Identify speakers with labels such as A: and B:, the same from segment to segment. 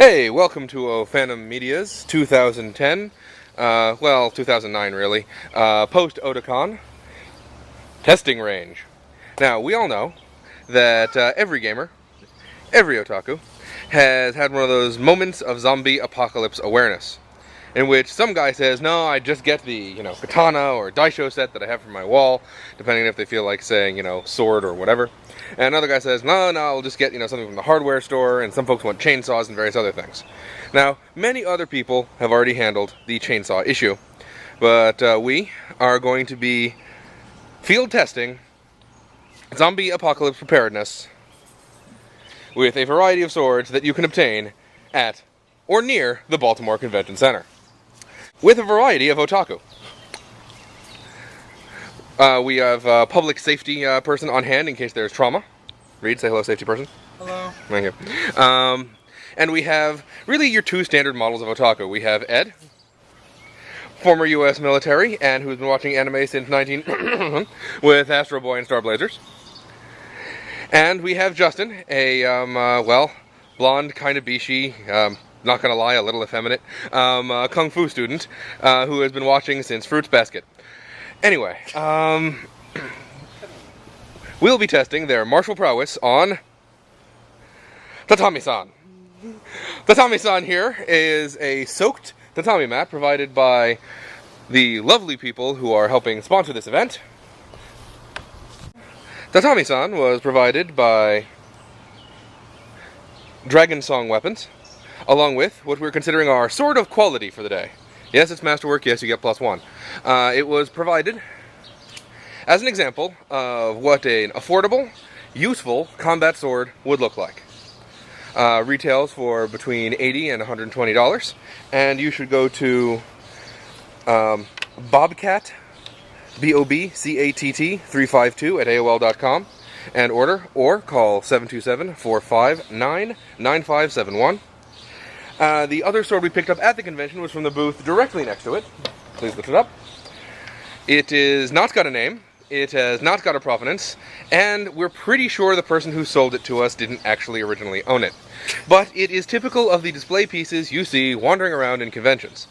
A: Hey, welcome to Phantom Media's 2010, 2009 really, post-Otakon testing range. Now, we all know that every gamer, every otaku, has had one of those moments of zombie apocalypse awareness, in which some guy says, no, I just get the, katana or daisho set that I have for my wall, depending if they feel like saying, sword or whatever. And another guy says, no, I'll just get, something from the hardware store, and some folks want chainsaws and various other things. Now, many other people have already handled the chainsaw issue, but we are going to be field testing zombie apocalypse preparedness with a variety of swords that you can obtain at or near the Baltimore Convention Center, with a variety of otaku. We have a public safety person on hand in case there's trauma. Reed, say hello, safety person.
B: Hello.
A: Thank you. And we have really your two standard models of otaku. We have Ed, former U.S. military, and who's been watching anime since 19 with Astro Boy and Star Blazers. And we have Justin, a, blonde, kind of bishi, not gonna lie, a little effeminate, kung fu student, who has been watching since Fruits Basket. Anyway, we'll be testing their martial prowess on Tatami-san. Tatami-san here is a soaked tatami mat provided by the lovely people who are helping sponsor this event. Tatami-san was provided by Dragon Song Weapons, along with what we're considering our sword of quality for the day. Yes, it's masterwork, yes, you get +1. It was provided as an example of what an affordable, useful combat sword would look like. Retails for between $80 and $120, and you should go to Bobcat, BOBCATT 352 at AOL.com and order, or call 727-459-9571. The other sword we picked up at the convention was from the booth directly next to it. Please lift it up. It is not got a name, it has not got a provenance, and we're pretty sure the person who sold it to us didn't actually originally own it. But it is typical of the display pieces you see wandering around in conventions.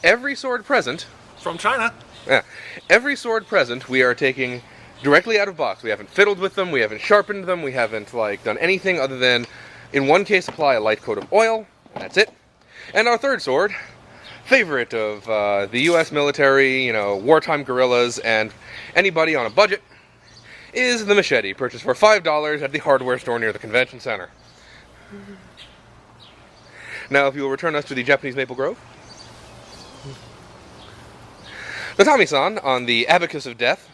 A: Every sword present...
B: From China.
A: Yeah. Every sword present we are taking directly out of box. We haven't fiddled with them, we haven't sharpened them, we haven't done anything other than, in one case, apply a light coat of oil. That's it. And our third sword, favorite of the U.S. military, wartime guerrillas, and anybody on a budget, is the machete, purchased for $5 at the hardware store near the convention center. Now, if you will return us to the Japanese Maple Grove. Tatami-san, on the Abacus of Death,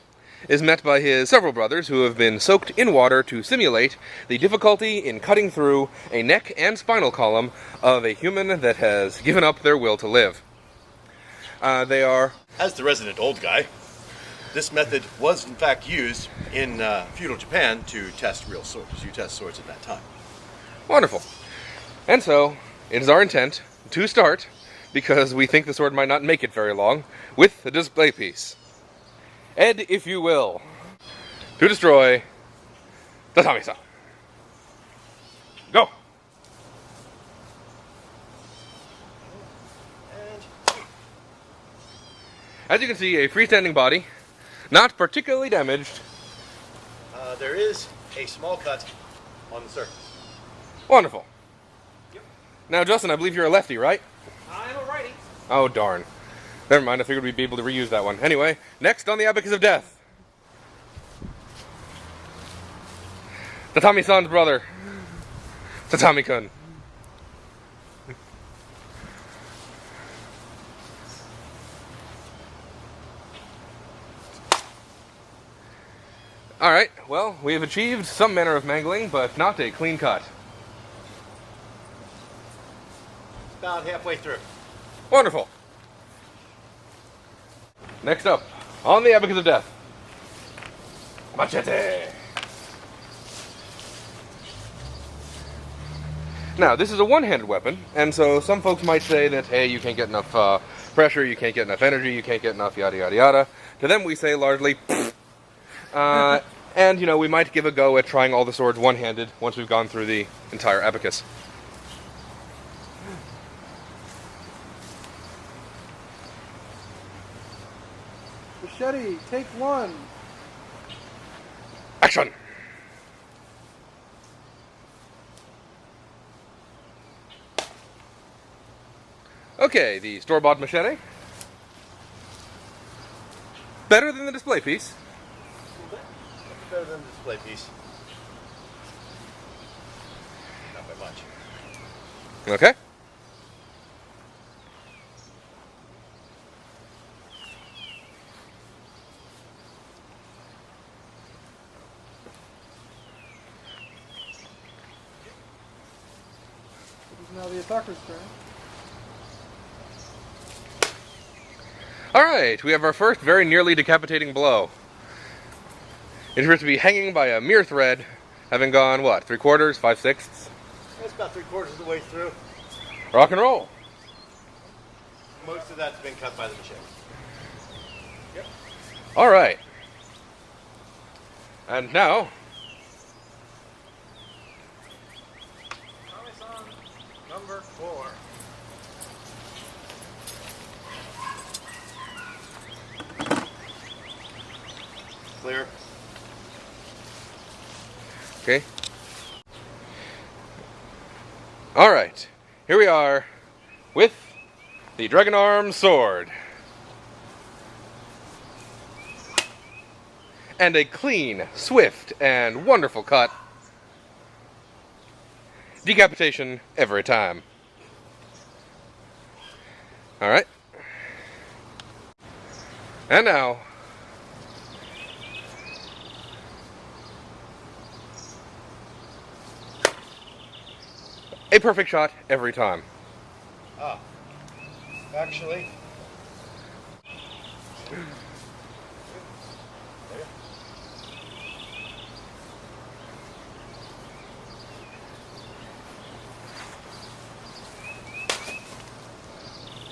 A: is met by his several brothers who have been soaked in water to simulate the difficulty in cutting through a neck and spinal column of a human that has given up their will to live. They are...
C: As the resident old guy, this method was in fact used in feudal Japan to test real swords. You test swords at that time.
A: Wonderful. And so, it is our intent to start, because we think the sword might not make it very long, with the display piece. Ed, if you will, to destroy Tatami-san. Go! As you can see, a freestanding body, not particularly damaged.
C: There is a small cut on the surface.
A: Wonderful.
B: Yep.
A: Now, Justin, I believe you're a lefty, right?
B: I'm a righty.
A: Oh, darn. Never mind, I figured we'd be able to reuse that one. Anyway, next on the Abacus of Death. Tatami-san's brother. Tatami-kun. Alright, well, we have achieved some manner of mangling, but not a clean cut.
C: About halfway through.
A: Wonderful. Next up, on the Abacus of Death. Machete! Now, this is a one-handed weapon, and so some folks might say that, hey, you can't get enough pressure, you can't get enough energy, you can't get enough yada yada yada. To them we say largely, and, we might give a go at trying all the swords one-handed once we've gone through the entire abacus.
D: Machete, take one.
A: Action! Okay, the store-bought machete. Better than the display piece.
C: Better than the display piece. Not by much.
A: Okay.
D: It is now the attacker's turn.
A: Alright, we have our first very nearly decapitating blow. It appears to be hanging by a mere thread, having gone, what, 3/4, 5/6?
C: That's about 3/4 of the way through.
A: Rock and roll.
C: Most of that's been cut by the machete. Yep.
A: Alright. And now,
B: Promise on number 4.
C: Clear.
A: okay. Alright, here we are with the Dragon Arm Sword. And a clean, swift, and wonderful cut. Decapitation every time. Alright. And now, a perfect shot every time.
C: Ah. Actually.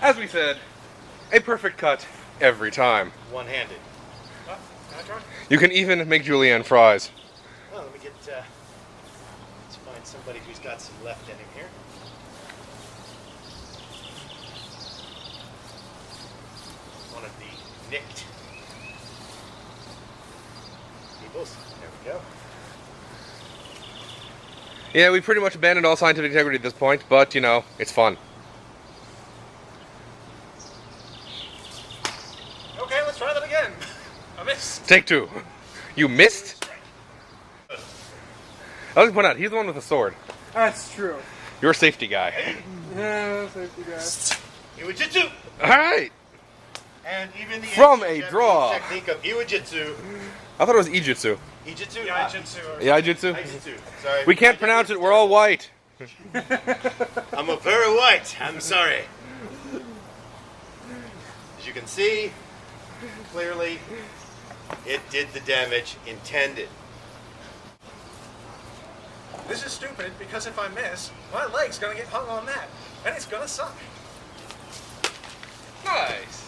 A: As we said, a perfect cut every time.
C: One-handed.
B: Can I try?
A: You can even make julienne fries.
C: Well, let me get, let's find somebody who's got some left in him here. One of the nicked peoples. There we go.
A: Yeah, we pretty much abandoned all scientific integrity at this point, but, you know, it's fun.
B: Okay, let's try that again. I missed.
A: Take two. You missed? I was point out, he's the one with the sword.
D: That's true.
A: You're a safety guy.
D: Yeah, safety guy.
C: Iwajitsu!
A: Alright!
C: And even the
A: From
C: ancient
A: a draw.
C: Japanese technique of Iwajitsu.
A: I thought it was Ijutsu.
C: Ijitsu?
B: Yeah, Jitsu or
A: Yeah, Ijutsu?
C: Ijitsu. Sorry.
A: We can't pronounce it, we're all white.
C: I'm a very white. I'm sorry. As you can see, clearly, it did the damage intended.
B: This is stupid because if I miss, my leg's gonna get hung on that, and it's gonna suck.
A: Nice.